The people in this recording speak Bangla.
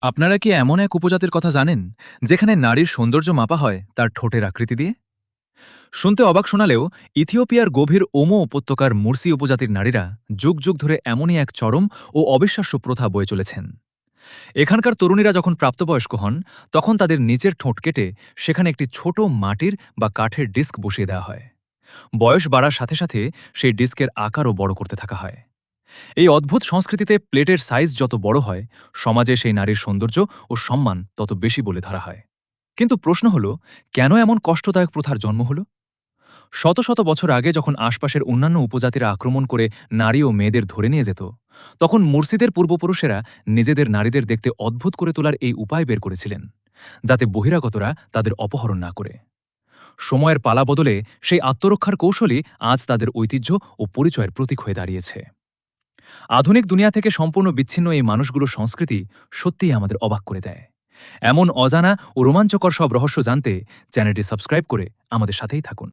আপনারা কি এমন এক উপজাতির কথা জানেন যেখানে নারীর সৌন্দর্য মাপা হয় তার ঠোঁটের আকৃতি দিয়ে? শুনতে অবাক শোনালেও ইথিওপিয়ার গভীর ওমো উপত্যকার মুরসি উপজাতির নারীরা যুগ যুগ ধরে এমনই এক চরম ও অবিশ্বাস্য প্রথা বয়ে চলেছেন। এখানকার তরুণীরা যখন প্রাপ্তবয়স্ক হন তখন তাদের নিচের ঠোঁট কেটে সেখানে একটি ছোট মাটির বা কাঠের ডিস্ক বসিয়ে দেওয়া হয়। বয়স বাড়ার সাথে সাথে সেই ডিস্কের আকারও বড় করতে থাকা হয়। এই অদ্ভুত সংস্কৃতিতে প্লেটের সাইজ যত বড় হয়, সমাজে সেই নারীর সৌন্দর্য ও সম্মান তত বেশি বলে ধরা হয়। কিন্তু প্রশ্ন হল, কেন এমন কষ্টদায়ক প্রথার জন্ম হল? শত শত বছর আগে যখন আশপাশের অন্যান্য উপজাতিরা আক্রমণ করে নারী ও মেয়েদের ধরে নিয়ে যেত, তখন মুর্শিদের পূর্বপুরুষেরা নিজেদের নারীদের দেখতে অদ্ভুত করে তোলার এই উপায় বের করেছিলেন, যাতে বহিরাগতরা তাদের অপহরণ না করে। সময়ের পালা বদলে সেই আত্মরক্ষার কৌশলই আজ তাদের ঐতিহ্য ও পরিচয়ের প্রতীক হয়ে দাঁড়িয়েছে। আধুনিক দুনিয়া থেকে সম্পূর্ণ বিচ্ছিন্ন এই মানুষগুলোর সংস্কৃতি সত্যিই আমাদের অবাক করে দেয়। এমন অজানা ও রোমাঞ্চকর সব রহস্য জানতে চ্যানেলটি সাবস্ক্রাইব করে আমাদের সাথেই থাকুন।